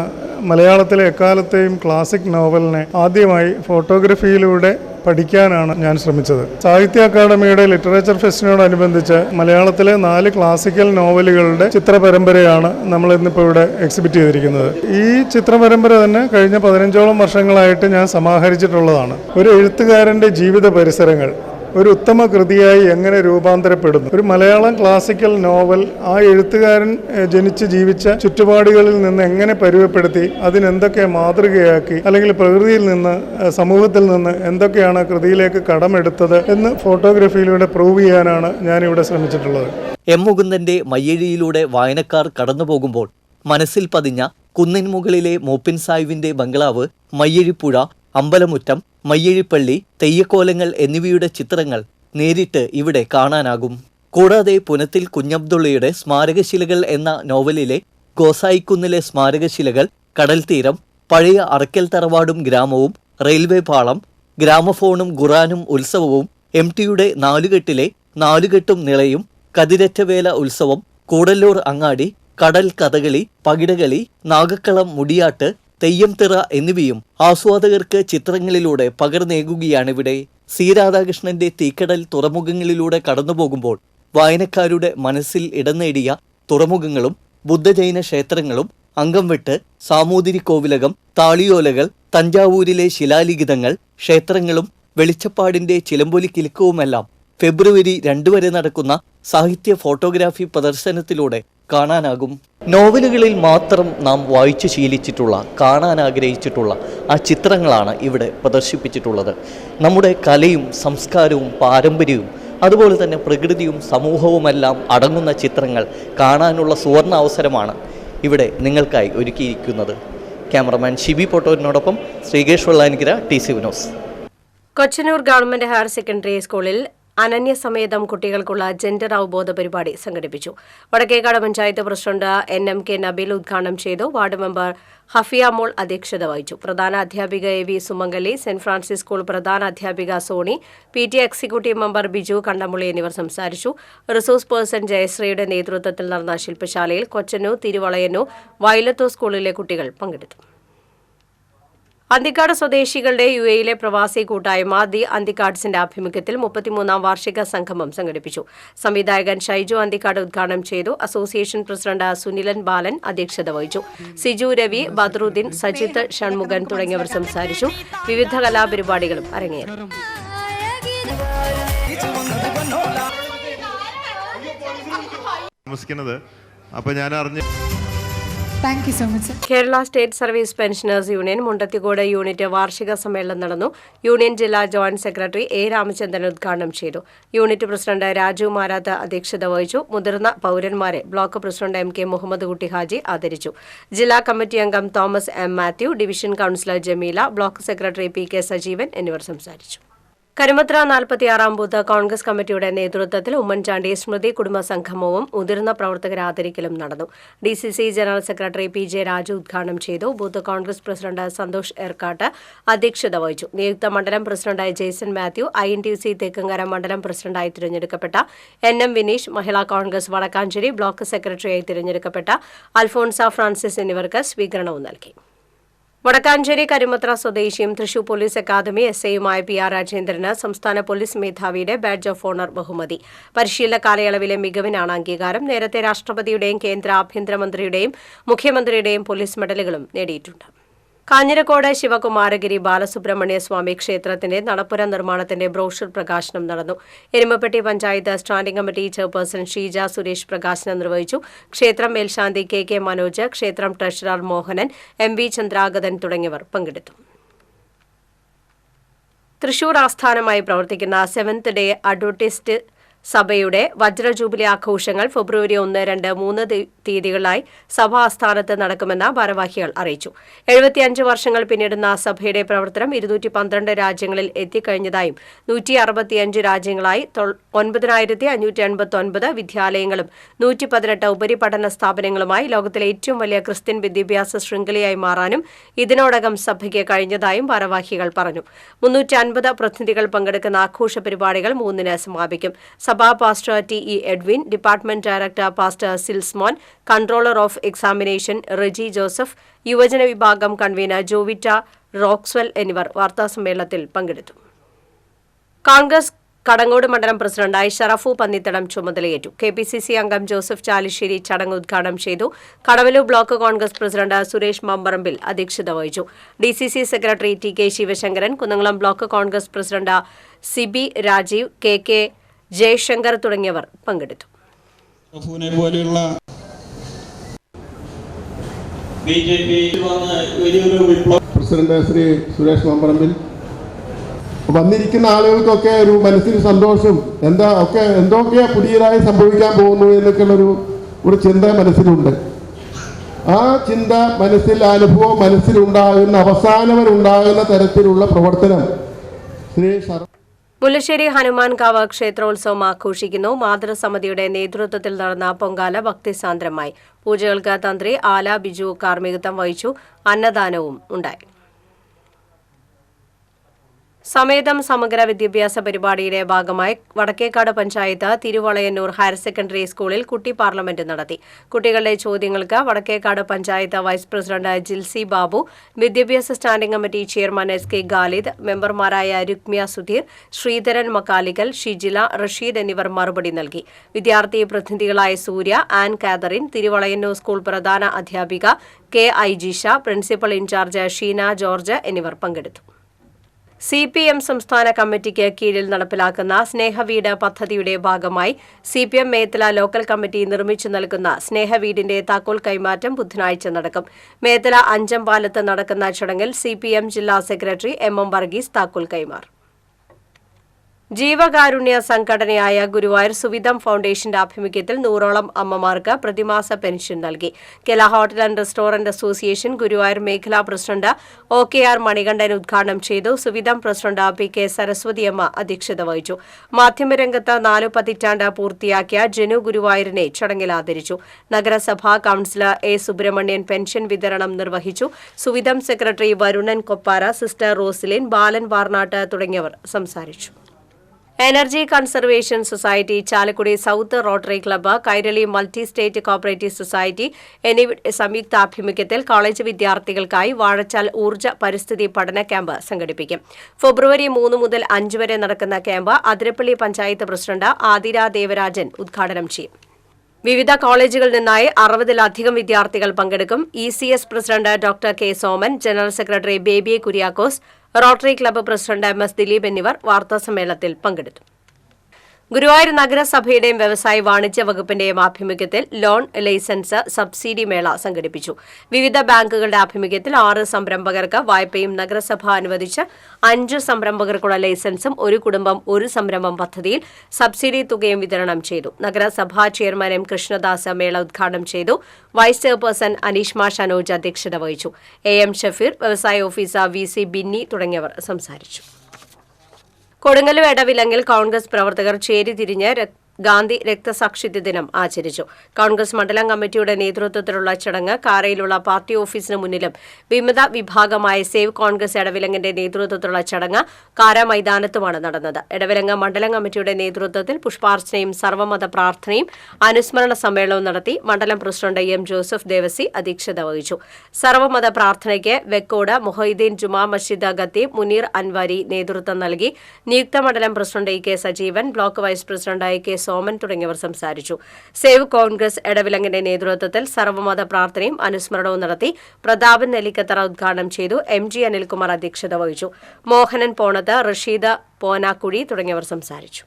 മലയാളത്തിലെ എക്കാലത്തെയും ക്ലാസിക് നോവലിനെ ആദ്യമായി ഫോട്ടോഗ്രാഫിയിലൂടെ പഠിക്കാനാണ് ഞാൻ ശ്രമിച്ചത്. സാഹിത്യ അക്കാദമിയുടെ ലിറ്ററേച്ചർ ഫെസ്റ്റിനോടനുബന്ധിച്ച് മലയാളത്തിലെ 4 ക്ലാസിക്കൽ നോവലുകളുടെ ചിത്രപരമ്പരയാണ് നമ്മൾ ഇന്നിപ്പോൾ ഇവിടെ എക്സിബിറ്റ് ചെയ്തിരിക്കുന്നത്. ഈ ചിത്രപരമ്പര തന്നെ കഴിഞ്ഞ 15ഓളം വർഷങ്ങളായിട്ട് ഞാൻ സമാഹരിച്ചിട്ടുള്ളതാണ്. ഒരു എഴുത്തുകാരൻ്റെ ജീവിത പരിസരങ്ങൾ ഒരു ഉത്തമ കൃതിയായി എങ്ങനെ രൂപാന്തരപ്പെടുന്നു, ഒരു മലയാളം ക്ലാസിക്കൽ നോവൽ ആ എഴുത്തുകാരൻ ജനിച്ച് ജീവിച്ച ചുറ്റുപാടുകളിൽ നിന്ന് എങ്ങനെ പരുവപ്പെടുത്തി അതിനെന്തൊക്കെ മാതൃകയാക്കി, അല്ലെങ്കിൽ പ്രകൃതിയിൽ നിന്ന് സമൂഹത്തിൽ നിന്ന് എന്തൊക്കെയാണ് കൃതിയിലേക്ക് കടമെടുത്തത് എന്ന് ഫോട്ടോഗ്രാഫിയിലൂടെ പ്രൂവ് ചെയ്യാനാണ് ഞാനിവിടെ ശ്രമിച്ചിട്ടുള്ളത്. M. മുകുന്ദന്റെ മയ്യഴിയിലൂടെ വായനക്കാർ കടന്നുപോകുമ്പോൾ മനസ്സിൽ പതിഞ്ഞ കുന്നിൻ മുകളിലെ മൂപ്പിൻ സാഹിബിന്റെ ബംഗ്ലാവ്, മയ്യഴിപ്പുഴ, അമ്പലമുറ്റം, മയ്യഴിപ്പള്ളി, തെയ്യക്കോലങ്ങൾ എന്നിവയുടെ ചിത്രങ്ങൾ നേരിട്ട് ഇവിടെ കാണാനാകും. കൂടാതെ പുനത്തിൽ കുഞ്ഞബ്ദുള്ളയുടെ സ്മാരകശിലകൾ എന്ന നോവലിലെ ഗോസായിക്കുന്നിലെ സ്മാരകശിലകൾ, കടൽത്തീരം, പഴയ അറക്കൽ തറവാടും ഗ്രാമവും, റെയിൽവേ പാളം, ഗ്രാമഫോണും ഖുറാനും ഉത്സവവും, MTയുടെ നാലുകെട്ടിലെ നാലുകെട്ടും നിളയും, കതിരറ്റവേല ഉത്സവം, കൂടല്ലൂർ അങ്ങാടി, കടൽ കഥകളി, പകിടകളി, നാഗക്കളം, മുടിയാട്ട്, തെയ്യം തിറ എന്നിവയും ആസ്വാദകർക്ക് ചിത്രങ്ങളിലൂടെ പകർന്നേകുകയാണിവിടെ. C. രാധാകൃഷ്ണന്റെ തീക്കടൽ തുറമുഖങ്ങളിലൂടെ കടന്നുപോകുമ്പോൾ വായനക്കാരുടെ മനസ്സിൽ ഇടം നേടിയ തുറമുഖങ്ങളും ബുദ്ധജൈന ക്ഷേത്രങ്ങളും, അങ്കംവെട്ട്, സാമൂതിരി കോവിലകം, താളിയോലകൾ, തഞ്ചാവൂരിലെ ശിലാലിഖിതങ്ങൾ, ക്ഷേത്രങ്ങളും വെളിച്ചപ്പാടിന്റെ ചിലമ്പൊലി കിലുക്കവുമെല്ലാം ഫെബ്രുവരി 2 വരെ നടക്കുന്ന സാഹിത്യ ഫോട്ടോഗ്രാഫി പ്രദർശനത്തിലൂടെ കാണാനാകും. നോവലുകളിൽ മാത്രം നാം വായിച്ചു ശീലിച്ചിട്ടുള്ള, കാണാൻ ആഗ്രഹിച്ചിട്ടുള്ള ആ ചിത്രങ്ങളാണ് ഇവിടെ പ്രദർശിപ്പിച്ചിട്ടുള്ളത്. നമ്മുടെ കലയും സംസ്കാരവും പാരമ്പര്യവും അതുപോലെ തന്നെ പ്രകൃതിയും സമൂഹവുമെല്ലാം അടങ്ങുന്ന ചിത്രങ്ങൾ കാണാനുള്ള സുവർണ അവസരമാണ് ഇവിടെ നിങ്ങൾക്കായി ഒരുക്കിയിരിക്കുന്നത്. ക്യാമറമാൻ ഷിബി പോട്ടോരിനോടൊപ്പം Sreekesh Vellanikkara, TC news. Kochanur government higher secondary സ്കൂളിൽ അനന്യസമേതം കുട്ടികൾക്കുള്ള ജെൻഡർ അവബോധ പരിപാടി സംഘടിപ്പിച്ചു. വടക്കേക്കാട് പഞ്ചായത്ത് പ്രസിഡന്റ് NMK നബീൽ ഉദ്ഘാടനം ചെയ്തു. വാർഡ് മെമ്പർ ഹഫിയ മോൾ അധ്യക്ഷത വഹിച്ചു. പ്രധാന അധ്യാപിക AV Sumangali, saint Francis school പ്രധാന അധ്യാപിക Soni, PTA executive member Biju Kandamuli എന്നിവർ സംസാരിച്ചു. റിസോഴ്സ് പേഴ്സൺ ജയശ്രീയുടെ നേതൃത്വത്തിൽ നടന്ന ശില്പശാലയിൽ കൊച്ചനൂർ, തിരുവളയന്നൂർ, വയലത്തൂർ സ്കൂളിലെ കുട്ടികൾ പങ്കെടുത്തു. അന്തിക്കാട് സ്വദേശികളുടെ UAEയിലെ പ്രവാസി കൂട്ടായ്മ ദി അന്തിക്കാട്സിന്റെ ആഭിമുഖ്യത്തിൽ 33ാം വാർഷിക സംഗമം സംഘടിപ്പിച്ചു. സംവിധായകൻ ഷൈജു അന്തിക്കാട് ഉദ്ഘാടനം ചെയ്തു. അസോസിയേഷൻ പ്രസിഡന്റ് സുനിലൻ ബാലൻ അധ്യക്ഷത വഹിച്ചു. സിജു രവി, ബദറുദ്ദീൻ, സജിത്ത്, ഷൺമുഖൻ തുടങ്ങിയവർ സംസാരിച്ചു. വിവിധ കലാപരിപാടികളും അരങ്ങേറി. Kerala state service pensioners union Mundathikode unit വാർഷിക സമ്മേളനം നടന്നു. യൂണിയൻ ജില്ലാ ജോയിന്റ് സെക്രട്ടറി A. രാമചന്ദ്രൻ ഉദ്ഘാടനം ചെയ്തു. യൂണിറ്റ് പ്രസിഡന്റ് രാജു മാരാത്ത് അധ്യക്ഷത വഹിച്ചു. മുതിർന്ന പൌരന്മാരെ ബ്ലോക്ക് പ്രസിഡന്റ് MK മുഹമ്മദ് കുട്ടി ഹാജി ആദരിച്ചു. ജില്ലാ കമ്മിറ്റി അംഗം Thomas M. Mathew, division councillor Jameela, block secretary PK Sajeevan എന്നിവർ സംസാരിച്ചു. കരുമത്ര 46-ാം ബൂത്ത് കോൺഗ്രസ് കമ്മിറ്റിയുടെ നേതൃത്വത്തിൽ ഉമ്മൻചാണ്ടി സ്മൃതി കുടുംബ സംഗമവും മുതിർന്ന പ്രവർത്തകരെ ആദരിക്കലും നടന്നു. DCC general secretary PJ Raju ഉദ്ഘാടനം ചെയ്തു. ബൂത്ത് കോൺഗ്രസ് പ്രസിഡന്റ് സന്തോഷ് ഏർക്കാട്ട് അധ്യക്ഷത വഹിച്ചു. നിയുക്ത മണ്ഡലം പ്രസിഡന്റായി ജെയ്സൺ മാത്യു, INTC തെക്കങ്കര മണ്ഡലം പ്രസിഡന്റായി തിരഞ്ഞെടുക്കപ്പെട്ട NM വിനീഷ്, മഹിളാ കോൺഗ്രസ് വടക്കാഞ്ചേരി ബ്ലോക്ക് സെക്രട്ടറിയായി തിരഞ്ഞെടുക്കപ്പെട്ട അൽഫോൺസ ഫ്രാൻസിസ് എന്നിവർക്ക് സ്വീകരണവും നൽകി. വടക്കാഞ്ചേരി കരുമത്ര സ്വദേശിയും തൃശൂർ പോലീസ് അക്കാദമി SIയുമായ PR രാജേന്ദ്രന് സംസ്ഥാന പോലീസ് മേധാവിയുടെ ബാഡ്ജ് ഓഫ് ഓണർ ബഹുമതി. പരിശീലന കാലയളവിലെ മികവിനാണ് അംഗീകാരം. നേരത്തെ രാഷ്ട്രപതിയുടെയും കേന്ദ്ര ആഭ്യന്തരമന്ത്രിയുടെയും മുഖ്യമന്ത്രിയുടെയും പോലീസ് മെഡലുകളും നേടിയിട്ടുണ്ട്. കാഞ്ഞിരക്കോട് ശിവകുമാരഗിരി ബാലസുബ്രഹ്മണ്യ സ്വാമി ക്ഷേത്രത്തിന്റെ നടപ്പുര നിർമ്മാണത്തിന്റെ ബ്രോഷർ പ്രകാശനം നടന്നു. Erumapetty panchayat standing committee chairperson Sheeja Suresh പ്രകാശനം നിർവഹിച്ചു. ക്ഷേത്രം മേൽശാന്തി KK മനോജ്, ക്ഷേത്രം ട്രഷറർ മോഹനൻ, MV ചന്ദ്രാഗതൻ തുടങ്ങിയവർ പങ്കെടുത്തു. തൃശൂർ ആസ്ഥാനമായി പ്രവർത്തിക്കുന്ന 7th ഡേ അഡ്വന്റിസ്റ്റ് സഭയുടെ വജ്രജൂബിലി ആഘോഷങ്ങൾ ഫെബ്രുവരി 1, 2, 3 തീയതികളായി സഭാ ആസ്ഥാനത്ത് നടക്കുമെന്ന് ഭാരവാഹികൾ അറിയിച്ചു. 75 വർഷങ്ങൾ പിന്നിടുന്ന സഭയുടെ പ്രവർത്തനം 212 രാജ്യങ്ങളിൽ എത്തിക്കഴിഞ്ഞതായും 165 രാജ്യങ്ങളായി 9589 വിദ്യാലയങ്ങളും 118 ഉപരിപഠന സ്ഥാപനങ്ങളുമായി ലോകത്തിലെ ഏറ്റവും വലിയ ക്രിസ്ത്യൻ വിദ്യാഭ്യാസ ശൃംഖലയായി മാറാനും ഇതിനോടകം സഭയ്ക്ക് കഴിഞ്ഞതായും ഭാരവാഹികൾ പറഞ്ഞു. 350 പ്രതിനിധികൾ പങ്കെടുക്കുന്ന ആഘോഷ പരിപാടികൾ 3-ന് സമാപിക്കും. സഭാ pastor TE Edwin, department director pastor Silsmon, controller of examination Reji Joseph, യുവജന വിഭാഗം കൺവീനർ ജോവിറ്റ റോക്സ്വെൽ എന്നിവർ വാർത്താസമ്മേളനത്തിൽ പങ്കെടുത്തു. കോൺഗ്രസ് കടങ്ങോട് മണ്ഡലം പ്രസിഡന്റായി ഷറഫു പന്നിത്തടം ചുമതലയേറ്റു. KPCC അംഗം ജോസഫ് ചാലിശ്ശേരി ചടങ്ങ് ഉദ്ഘാടനം ചെയ്തു. Kadavallur block Congress president Suresh Mambarambil അധ്യക്ഷത വഹിച്ചു. DCC secretary TK Sivasankaran, Kunnamkulam block Congress president CB Rajeev, KK Jayashankar തുടങ്ങിയവർ പങ്കെടുത്തു. പ്രസിഡന്റ് ശ്രീ സുരേഷ് മമ്പറമ്പിൽ വന്നിരിക്കുന്ന ആളുകൾക്കൊക്കെ ഒരു മനസ്സിന് സന്തോഷം, എന്തൊക്കെയാ പുതിയതായി സംഭവിക്കാൻ പോകുന്നു എന്നൊക്കെയുള്ളൊരു ചിന്ത മനസ്സിലുണ്ട്. ആ ചിന്ത മനസ്സിൽ, അനുഭവം മനസ്സിലുണ്ടാകുന്ന അവസാനവരുണ്ടാകുന്ന തരത്തിലുള്ള പ്രവർത്തനം ശ്രീ മുല്ലശ്ശേരി ഹനുമാൻകാവ് ക്ഷേത്രോത്സവം ആഘോഷിക്കുന്നു. മാതൃസമിതിയുടെ നേതൃത്വത്തിൽ നടന്ന പൊങ്കാല ഭക്തിസാന്ദ്രമായി. പൂജകൾക്ക് തന്ത്രി ആല ബിജു കാർമ്മികത്വം വഹിച്ചു. അന്നദാനവും ഉണ്ടായി. സമേതം സമഗ്ര വിദ്യാഭ്യാസ പരിപാടിയുടെ ഭാഗമായി വടക്കേക്കാട് പഞ്ചായത്ത് തിരുവളയന്നൂർ ഹയർ സെക്കൻഡറി സ്കൂളിൽ കുട്ടി പാർലമെന്റ് നടത്തി. കുട്ടികളുടെ ചോദ്യങ്ങൾക്ക് വടക്കേക്കാട് പഞ്ചായത്ത് വൈസ് പ്രസിഡന്റ് ജിൽസി ബാബു, വിദ്യാഭ്യാസ standing committee chairman SK Khalid, മെമ്പർമാരായ രുക്മിയ സുധീർ, ശ്രീധരൻ മക്കാലിക്കൽ, ഷിജില, റഷീദ് എന്നിവർ മറുപടി നൽകി. വിദ്യാർത്ഥി പ്രതിനിധികളായ Surya, Ann Catherine, Thiruvalayannur school പ്രധാന അധ്യാപിക KI Jisha, principal in charge Sheena George എന്നിവർ പങ്കെടുത്തു. CPM സംസ്ഥാന കമ്മിറ്റിക്ക് കീഴിൽ നടപ്പിലാക്കുന്ന സ്നേഹവീട് പദ്ധതിയുടെ ഭാഗമായി CPM മേത്തല ലോക്കൽ കമ്മിറ്റി നിർമ്മിച്ചു നൽകുന്ന സ്നേഹവീടിന്റെ താക്കോൽ കൈമാറ്റം ബുധനാഴ്ച നടക്കും. മേത്തല അഞ്ചംപാലത്ത് നടക്കുന്ന ചടങ്ങിൽ CPM ജില്ലാ സെക്രട്ടറി MM വർഗീസ് താക്കോൽ കൈമാറും. ജീവകാരുണ്യ സംഘടനയായ ഗുരുവായൂർ സുവിധം ഫൗണ്ടേഷന്റെ ആഭിമുഖ്യത്തിൽ 100ഓളം അമ്മമാർക്ക് പ്രതിമാസ പെൻഷൻ നൽകി. Kerala hotel and restaurant association Guruvayur മേഖലാ പ്രസിഡന്റ് OKR മണികണ്ഠൻ ഉദ്ഘാടനം ചെയ്തു. സുവിധം പ്രസിഡന്റ് PK സരസ്വതിയമ്മ അധ്യക്ഷത വഹിച്ചു. മാധ്യമരംഗത്ത് 4 പതിറ്റാണ്ട് പൂർത്തിയാക്കിയ ജനു ഗുരുവായൂരിനെ ചടങ്ങിൽ ആദരിച്ചു. നഗരസഭാ കൌൺസിലർ A സുബ്രഹ്മണ്യൻ പെൻഷൻ വിതരണം നിർവഹിച്ചു. സുവിധം സെക്രട്ടറി വരുണൻ കൊപ്പാര, സിസ്റ്റർ റോസിലിൻ, ബാലൻ വാർനാട്ട് തുടങ്ങിയവർ സംസാരിച്ചു. Energy conservation society, Chalakudy south rotary club, Kairali multi state cooperative society എന്നിവയുടെ സംയുക്താഭിമുഖ്യത്തിൽ കോളേജ് വിദ്യാർത്ഥികൾക്കായി വാഴച്ചാൽ ഊർജ്ജ പരിസ്ഥിതി പഠന ക്യാമ്പ് സംഘടിപ്പിക്കും. ഫെബ്രുവരി 3 മുതൽ 5 വരെ നടക്കുന്ന ക്യാമ്പ് അതിരപ്പള്ളി പഞ്ചായത്ത് പ്രസിഡന്റ് ആതിര ദേവരാജൻ ഉദ്ഘാടനം ചെയ്യും. വിവിധ കോളേജുകളിൽ നിന്നായി 60-ലധികം വിദ്യാർത്ഥികൾ പങ്കെടുക്കും. ECS president doctor K Soman, general secretary Baby Kuriakose, Rotary club president MS Dileep എന്നിവർ വാർത്താസമ്മേളനത്തിൽ പങ്കെടുത്തു. ഗുരുവായൂർ നഗരസഭയുടെയും വ്യവസായ വാണിജ്യ വകുപ്പിന്റെയും ആഭിമുഖ്യത്തിൽ ലോൺ ലൈസൻസ് സബ്സിഡി മേള സംഘടിപ്പിച്ചു. വിവിധ ബാങ്കുകളുടെ ആഭിമുഖ്യത്തിൽ 6 സംരംഭകർക്ക് വായ്പയും നഗരസഭ അനുവദിച്ച് 5 സംരംഭകർക്കുള്ള ലൈസൻസും ഒരു കുടുംബം ഒരു സംരംഭം പദ്ധതിയിൽ സബ്സിഡി തുകയും വിതരണം ചെയ്തു. നഗരസഭാ ചെയർമാൻ M കൃഷ്ണദാസ് മേള ഉദ്ഘാടനം ചെയ്തു. വൈസ് ചെയർപേഴ്സൺ അനീഷ്മ ഷനോജ് അധ്യക്ഷത വഹിച്ചു. AM ഷഫീർ, വ്യവസായ ഓഫീസർ VC ബിന്നി തുടങ്ങിയവർ സംസാരിച്ചു. കൊടുങ്ങല്ലൂർ എടവിലങ്ങിൽ കോൺഗ്രസ് പ്രവർത്തകർ ചേരിതിരിഞ്ഞ് ഗാന്ധി രക്തസാക്ഷിത്വ ദിനം ആചരിച്ചു. കോൺഗ്രസ് മണ്ഡലം കമ്മിറ്റിയുടെ നേതൃത്വത്തിലുള്ള ചടങ്ങ് കാരയിലുള്ള പാർട്ടി ഓഫീസിന് മുന്നിലും വിമത വിഭാഗമായ സേവ് കോൺഗ്രസ് എടവിലങ്ങിന്റെ നേതൃത്വത്തിലുള്ള ചടങ്ങ് കാര മൈതാനത്തുമാണ് നടന്നത്. എടവിലങ്ങ് മണ്ഡലം കമ്മിറ്റിയുടെ നേതൃത്വത്തിൽ പുഷ്പാർച്ചനയും സർവ്വമത പ്രാർത്ഥനയും അനുസ്മരണ സമ്മേളനവും നടത്തി. മണ്ഡലം പ്രസിഡന്റ് എം ജോസഫ് ദേവസി അധ്യക്ഷത വഹിച്ചു. സർവ്വമത പ്രാർത്ഥനയ്ക്ക് വെക്കോട് മുഹൈദ്ദീൻ ജുമാ മസ്ജിദ് ഖത്തീബ് മുനീർ അൻവാരി നേതൃത്വം നൽകി. നിയുക്ത മണ്ഡലം president E K Sajeevan, block vice president I K Soman തുടങ്ങിയവർ സംസാരിച്ചു. സേവ് കോൺഗ്രസ് എടവിലങ്ങിന്റെ നേതൃത്വത്തിൽ സർവ്വമത പ്രാർത്ഥനയും അനുസ്മരണവും നടത്തി. പ്രതാപൻ നെല്ലിക്കത്തറ ഉദ്ഘാടനം ചെയ്തു. എം ജി അനിൽകുമാർ അധ്യക്ഷത വഹിച്ചു. മോഹനൻ പോണത്ത്, റഷീദ് പോനാക്കുഴി തുടങ്ങിയവർ സംസാരിച്ചു.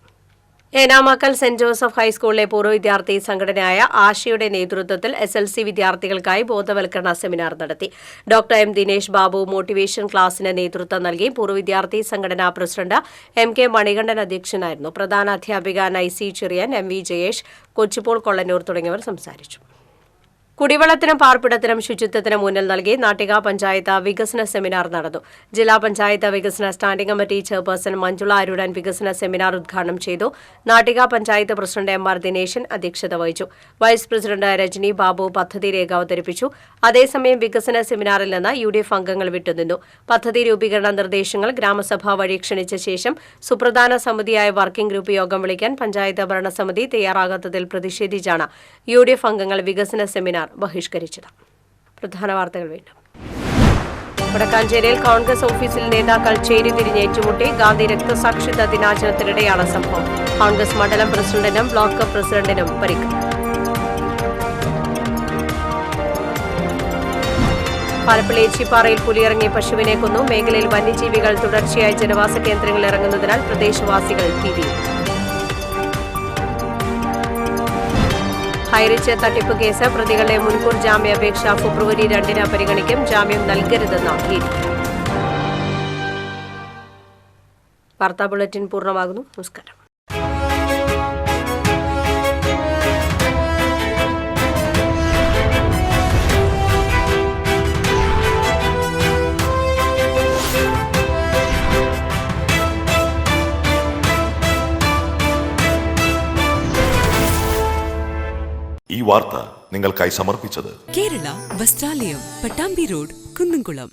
ഏനാമാക്കൽ സെന്റ് ജോസഫ് ഹൈസ്കൂളിലെ പൂർവ്വ വിദ്യാർത്ഥി സംഘടനയായ ആശയുടെ നേതൃത്വത്തിൽ SLC വിദ്യാർത്ഥികൾക്കായി ബോധവൽക്കരണ സെമിനാർ നടത്തി. Doctor M Dinesh Babu motivation ക്ലാസിന് നേതൃത്വം നൽകി. പൂർവ്വ വിദ്യാർത്ഥി സംഘടനാ പ്രസിഡന്റ് MK മണികണ്ഠൻ അധ്യക്ഷനായിരുന്നു. പ്രധാന അധ്യാപിക നൈസി ചെറിയൻ, MV ജയേഷ്, കൊച്ചുപോൾ കൊള്ളന്നൂർ തുടങ്ങിയവർ സംസാരിച്ചു. കുടിവെള്ളത്തിനും പാർപ്പിടത്തിനും ശുചിത്വത്തിനും ഊന്നൽ നൽകി നാട്ടിക പഞ്ചായത്ത് വികസന സെമിനാർ നടന്നു. ജില്ലാ പഞ്ചായത്ത് വികസന സ്റ്റാൻഡിംഗ് കമ്മിറ്റി ചെയർപേഴ്സൺ മഞ്ജുള അരുടൻ വികസന സെമിനാർ ഉദ്ഘാടനം ചെയ്തു. നാട്ടിക പഞ്ചായത്ത് പ്രസിഡന്റ് MR ദിനേശൻ അധ്യക്ഷത വഹിച്ചു. വൈസ് പ്രസിഡന്റ് രജനി ബാബു പദ്ധതി രേഖ അവതരിപ്പിച്ചു. അതേസമയം വികസന സെമിനാറിൽ നിന്ന് UDF അംഗങ്ങൾ വിട്ടുനിന്നു. പദ്ധതി രൂപീകരണ നിർദ്ദേശങ്ങൾ ഗ്രാമസഭ വഴി ക്ഷണിച്ച ശേഷം സുപ്രധാന സമിതിയായ വർക്കിംഗ് ഗ്രൂപ്പ് യോഗം വിളിക്കാൻ പഞ്ചായത്ത് ഭരണസമിതി തയ്യാറാകാത്തതിൽ പ്രതിഷേധിച്ചാണ് UDF അംഗങ്ങൾ വികസന സെമിനാർ ബഹിഷ്കരിച്ചത്. പ്രധാന വാർത്തകൾ വീണ്ടും. വടക്കാഞ്ചേരിയിൽ കോൺഗ്രസ് ഓഫീസിൽ നേതാക്കൾ ചേരിതിരിഞ്ഞ് ഏറ്റുമുട്ടി. ഗാന്ധി രക്തസാക്ഷിത്വ ദിനാചരണത്തിനിടെയാണ് സംഭവം. കോൺഗ്രസ് മണ്ഡലം പ്രസിഡന്റിനും ബ്ലോക്ക് പ്രസിഡന്റിനും പരിക്ക്. പാലപ്പള്ളി ഏച്ചിപ്പാറയിൽ പുലിയിറങ്ങി പശുവിനെ കൊന്നു. മേഖലയിൽ വന്യജീവികൾ തുടർച്ചയായി ജനവാസ കേന്ദ്രങ്ങളിൽ ഇറങ്ങുന്നതിനാൽ പ്രദേശവാസികൾ ഭീതിയിൽ. ഹൈറിച്ച് തട്ടിപ്പ് കേസ് പ്രതികളുടെ മുൻകൂർ ജാമ്യാപേക്ഷ ഫെബ്രുവരി 2 പരിഗണിക്കും. ജാമ്യം നൽകരുതെന്ന് ED. വാർത്താ ബുള്ളറ്റിൻ പൂർണ്ണമാകുന്നു. നമസ്കാരം. ഈ വാർത്ത നിങ്ങൾക്കായി സമർപ്പിച്ചത് കേരള വസ്ത്രാലയം, പട്ടാമ്പി റോഡ്, കുന്നംകുളം.